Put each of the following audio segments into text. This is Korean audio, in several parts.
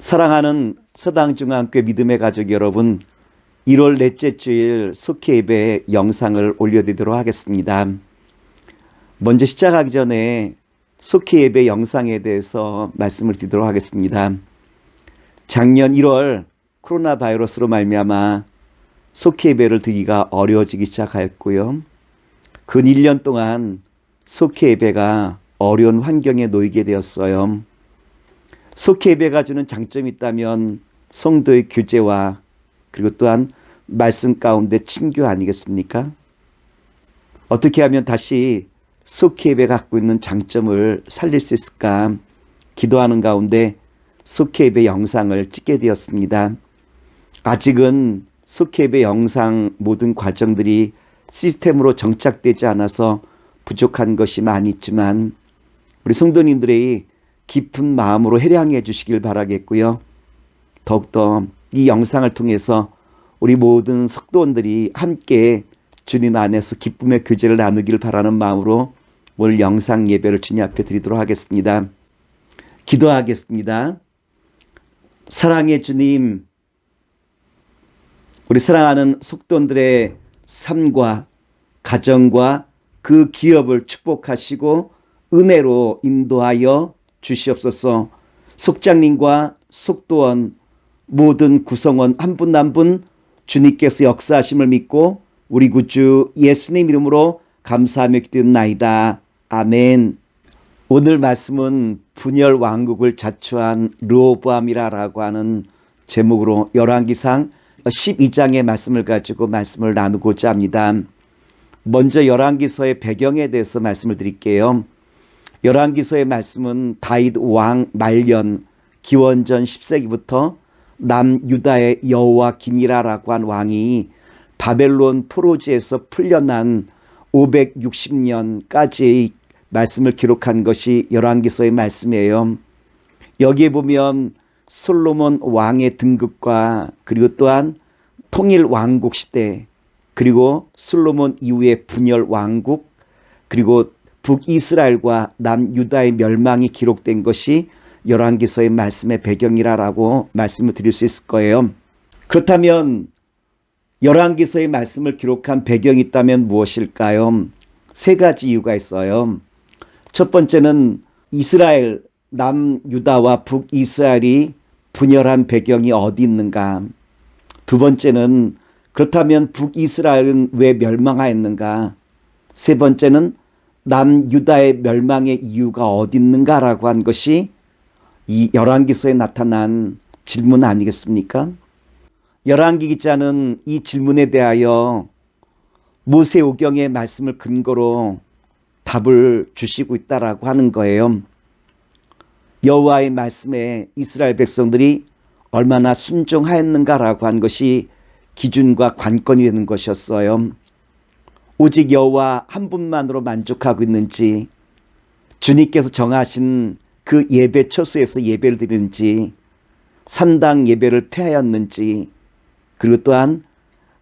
사랑하는 서당중앙교회 믿음의 가족 여러분, 1월 넷째 주일 속회 예배 영상을 올려드리도록 하겠습니다. 먼저 시작하기 전에 속회 예배 영상에 대해서 말씀을 드리도록 하겠습니다. 작년 1월 코로나 바이러스로 말미암아 속회 예배를 드리기가 어려워지기 시작하였고요. 근 1년 동안 속회 예배가 어려운 환경에 놓이게 되었어요. 속회 예배가 주는 장점이 있다면 성도의 교제와 그리고 또한 말씀 가운데 친교 아니겠습니까? 어떻게 하면 다시 속회 예배가 갖고 있는 장점을 살릴 수 있을까 기도하는 가운데 속회 예배 영상을 찍게 되었습니다. 아직은 속회 예배 영상 모든 과정들이 시스템으로 정착되지 않아서 부족한 것이 많이 있지만 우리 성도님들의 깊은 마음으로 회량해 주시길 바라겠고요. 더욱더 이 영상을 통해서 우리 모든 성도원들이 함께 주님 안에서 기쁨의 교제를 나누길 바라는 마음으로 오늘 영상 예배를 주님 앞에 드리도록 하겠습니다. 기도하겠습니다. 사랑의 주님, 우리 사랑하는 성도원들의 삶과 가정과 그 기업을 축복하시고 은혜로 인도하여 주시옵소서. 속장님과 속도원 모든 구성원 한 분 한 분 주님께서 역사하심을 믿고 우리 구주 예수님 이름으로 감사하며 기도합나이다. 아멘. 오늘 말씀은 분열 왕국을 자초한 르호보암이라고 하는 제목으로 열왕기상 12장의 말씀을 가지고 말씀을 나누고자 합니다. 먼저 열왕기서의 배경에 대해서 말씀을 드릴게요. 열왕기서의 말씀은 다윗 왕 말년 기원전 10세기부터 남유다의 여호와긴이라라고 한 왕이 바벨론 포로지에서 풀려난 560년까지의 말씀을 기록한 것이 열왕기서의 말씀이에요. 여기에 보면 솔로몬 왕의 등극과 그리고 또한 통일 왕국 시대 그리고 솔로몬 이후의 분열 왕국 그리고 북이스라엘과 남유다의 멸망이 기록된 것이 열왕기서의 말씀의 배경이라고 말씀을 드릴 수 있을 거예요. 그렇다면 열왕기서의 말씀을 기록한 배경이 있다면 무엇일까요? 세 가지 이유가 있어요. 첫 번째는 이스라엘, 남유다와 북이스라엘이 분열한 배경이 어디 있는가? 두 번째는 그렇다면 북이스라엘은 왜 멸망하였는가? 세 번째는 남유다의 멸망의 이유가 어디 있는가라고 한 것이 이 열왕기서에 나타난 질문 아니겠습니까? 열왕기 기자는 이 질문에 대하여 모세오경의 말씀을 근거로 답을 주시고 있다라고 하는 거예요. 여호와의 말씀에 이스라엘 백성들이 얼마나 순종하였는가라고 한 것이 기준과 관건이 되는 것이었어요. 오직 여호와 한 분만으로 만족하고 있는지 주님께서 정하신 그 예배 처소에서 예배를 드리는지 산당 예배를 폐하였는지 그리고 또한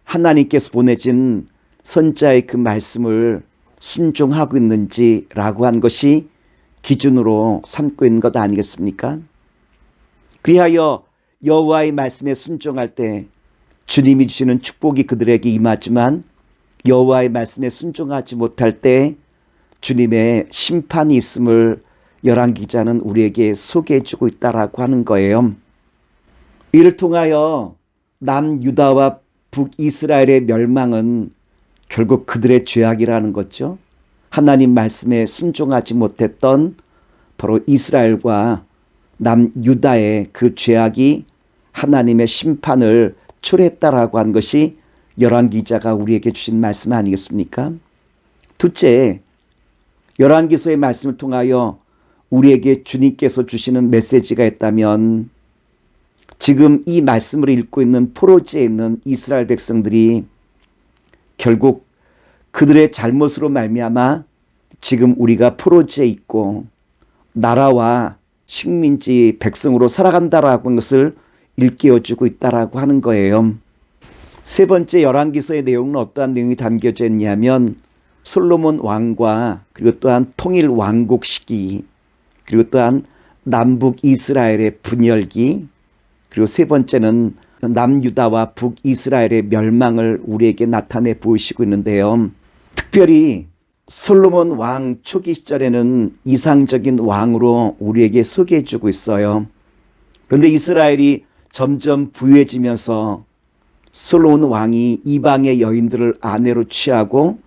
하나님께서 보내진 선자의 그 말씀을 순종하고 있는지라고 한 것이 기준으로 삼고 있는 것 아니겠습니까? 그리하여 여호와의 말씀에 순종할 때 주님이 주시는 축복이 그들에게 임하지만 여호와의 말씀에 순종하지 못할 때 주님의 심판이 있음을 열왕기 기자는 우리에게 소개해 주고 있다라고 하는 거예요. 이를 통하여 남유다와 북이스라엘의 멸망은 결국 그들의 죄악이라는 거죠. 하나님 말씀에 순종하지 못했던 바로 이스라엘과 남유다의 그 죄악이 하나님의 심판을 초래했다라고 한 것이 열왕기 기자가 우리에게 주신 말씀 아니겠습니까? 둘째, 열왕기서의 말씀을 통하여 우리에게 주님께서 주시는 메시지가 있다면 지금 이 말씀을 읽고 있는 포로지에 있는 이스라엘 백성들이 결국 그들의 잘못으로 말미암아 지금 우리가 포로지에 있고 나라와 식민지 백성으로 살아간다라고 하는 것을 일깨워주고 있다라고 하는 거예요. 세 번째 열왕기서의 내용은 어떠한 내용이 담겨져 있냐면 솔로몬 왕과 그리고 또한 통일 왕국 시기 그리고 또한 남북 이스라엘의 분열기 그리고 세 번째는 남유다와 북이스라엘의 멸망을 우리에게 나타내 보이시고 있는데요. 특별히 솔로몬 왕 초기 시절에는 이상적인 왕으로 우리에게 소개해주고 있어요. 그런데 이스라엘이 점점 부유해지면서 솔로몬 왕이 이방의 여인들을 아내로 취하고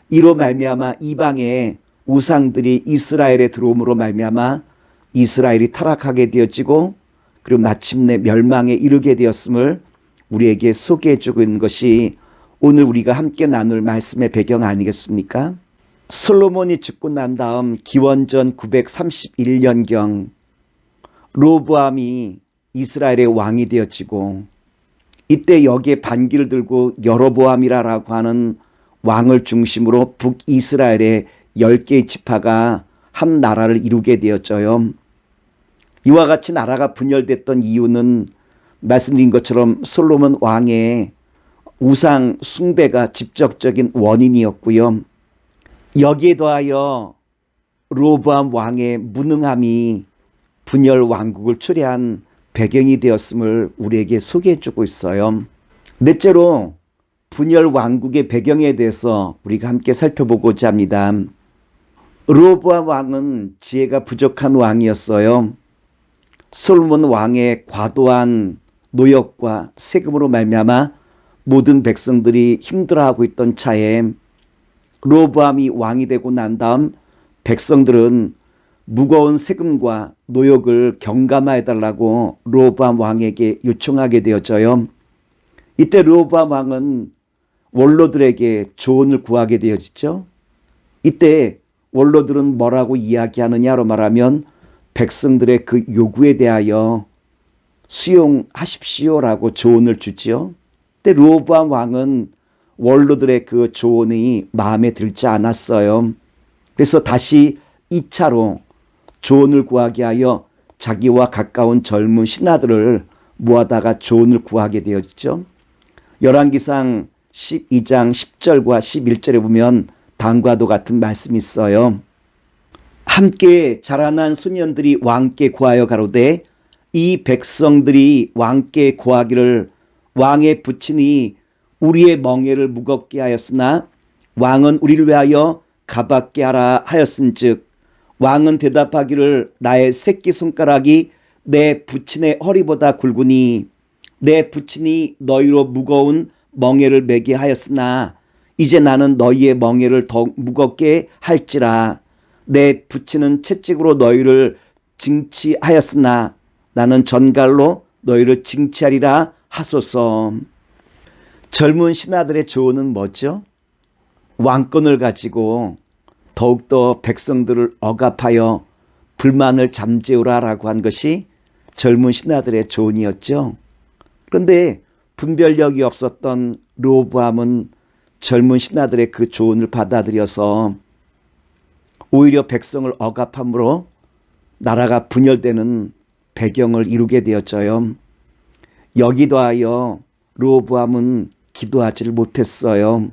이로 말미암아 이방의 우상들이 이스라엘에 들어옴으로 말미암아 이스라엘이 타락하게 되어지고 그리고 마침내 멸망에 이르게 되었음을 우리에게 소개해주고 있는 것이 오늘 우리가 함께 나눌 말씀의 배경 아니겠습니까? 솔로몬이 죽고 난 다음 기원전 931년경 로보암이 이스라엘의 왕이 되어지고 이때 여기에 반기를 들고 여로보암이라고 하는 왕을 중심으로 북이스라엘의 10개의 지파가 한 나라를 이루게 되었죠. 이와 같이 나라가 분열됐던 이유는 말씀드린 것처럼 솔로몬 왕의 우상 숭배가 직접적인 원인이었고요. 여기에 더하여 로보암 왕의 무능함이 분열 왕국을 초래한 배경이 되었음을 우리에게 소개해주고 있어요. 넷째로 분열 왕국의 배경에 대해서 우리가 함께 살펴보고자 합니다. 로보암 왕은 지혜가 부족한 왕이었어요. 솔로몬 왕의 과도한 노역과 세금으로 말미암아 모든 백성들이 힘들어하고 있던 차에 로보암이 왕이 되고 난 다음 백성들은 무거운 세금과 노역을 경감하여달라고 로보암 왕에게 요청하게 되어져요. 이때 로보암 왕은 원로들에게 조언을 구하게 되어지죠. 이때 원로들은 뭐라고 이야기하느냐로 말하면 백성들의 그 요구에 대하여 수용하십시오라고 조언을 주지요. 근데 로보암 왕은 원로들의 그 조언이 마음에 들지 않았어요. 그래서 다시 2차로 조언을 구하게 하여 자기와 가까운 젊은 신하들을 모아다가 조언을 구하게 되었죠. 열왕기상 12장 10절과 11절에 보면 다음과도 같은 말씀이 있어요. 함께 자라난 소년들이 왕께 고하여 가로되 이 백성들이 왕께 고하기를 왕의 부친이 우리의 멍에를 무겁게 하였으나 왕은 우리를 위하여 가볍게 하라 하였은즉 왕은 대답하기를 나의 새끼손가락이 내 부친의 허리보다 굵으니 내 부친이 너희로 무거운 멍에를 매게 하였으나 이제 나는 너희의 멍에를 더욱 무겁게 할지라 내 부친은 채찍으로 너희를 징치하였으나 나는 전갈로 너희를 징치하리라 하소서. 젊은 신하들의 조언은 뭐죠? 왕권을 가지고 더욱더 백성들을 억압하여 불만을 잠재우라라고 한 것이 젊은 신하들의 조언이었죠. 그런데 분별력이 없었던 로보암은 젊은 신하들의 그 조언을 받아들여서 오히려 백성을 억압함으로 나라가 분열되는 배경을 이루게 되었죠. 여기도 하여 로보암은 기도하지를 못했어요.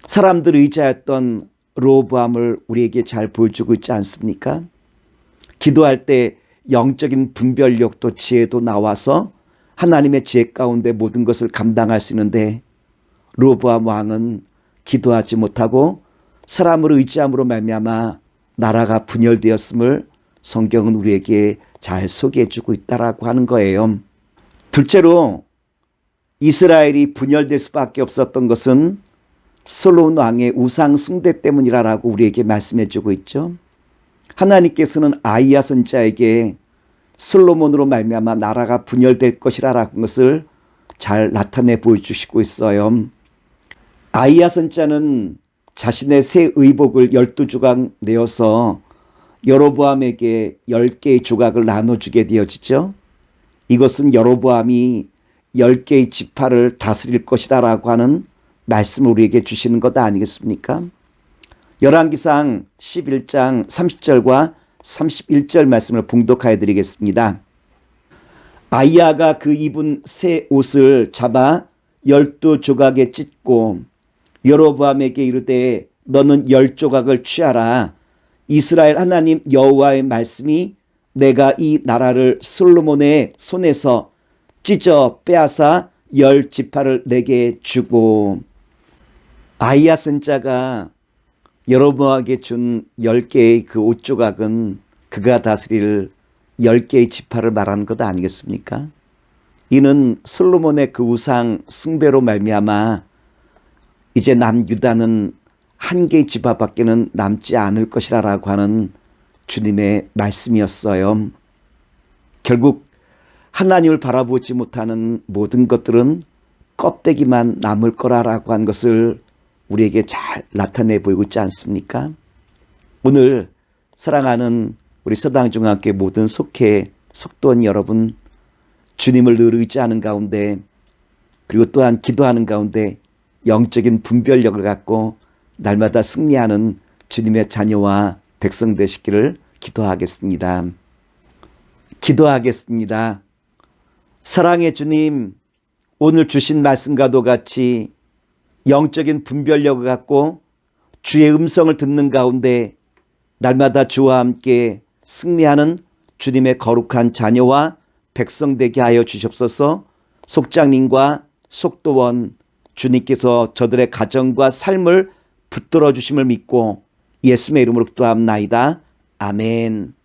사람들 의지하였던 로보암을 우리에게 잘 보여주고 있지 않습니까? 기도할 때 영적인 분별력도 지혜도 나와서 하나님의 지혜 가운데 모든 것을 감당할 수 있는데 로보암 왕은 기도하지 못하고 사람을 의지함으로 말미암아 나라가 분열되었음을 성경은 우리에게 잘 소개해주고 있다라고 하는 거예요. 둘째로 이스라엘이 분열될 수밖에 없었던 것은 솔로몬 왕의 우상 숭배 때문이라고 우리에게 말씀해주고 있죠. 하나님께서는 아이야 선지자에게 솔로몬으로 말미암아 나라가 분열될 것이라는 것을 잘 나타내 보여주시고 있어요. 아이야 선지자는 자신의 새 의복을 12조각 내어서 여로보암에게 10개의 조각을 나눠주게 되어지죠. 이것은 여로보암이 10개의 지파를 다스릴 것이다 라고 하는 말씀을 우리에게 주시는 것 아니겠습니까? 열왕기상 11장 30절과 31절 말씀을 봉독하여 드리겠습니다. 아이야가 그 입은 새 옷을 잡아 12조각에 찢고 여로보암에게 이르되 너는 10조각을 취하라. 이스라엘 하나님 여호와의 말씀이 내가 이 나라를 솔로몬의 손에서 찢어 빼앗아 10지파를 내게 주고. 아이야 선자가 여로보암에게 준 10개의 그 옷조각은 그가 다스릴 10개의 지파를 말하는 것 아니겠습니까? 이는 솔로몬의 그 우상 숭배로 말미암아 이제 남유다는 한 개의 지파밖에는 남지 않을 것이라고 하는 주님의 말씀이었어요. 결국 하나님을 바라보지 못하는 모든 것들은 껍데기만 남을 거라고 한 것을 우리에게 잘 나타내 보이고 있지 않습니까? 오늘 사랑하는 우리 서당중앙교회 모든 속회 속도원 여러분, 주님을 늘 의지하는 가운데 그리고 또한 기도하는 가운데 영적인 분별력을 갖고 날마다 승리하는 주님의 자녀와 백성 되시기를 기도하겠습니다. 기도하겠습니다. 사랑의 주님, 오늘 주신 말씀과도 같이 영적인 분별력을 갖고 주의 음성을 듣는 가운데 날마다 주와 함께 승리하는 주님의 거룩한 자녀와 백성 되게 하여 주시옵소서. 속장님과 속도원 주님께서 저들의 가정과 삶을 붙들어 주심을 믿고 예수님의 이름으로 기도합나이다. 아멘.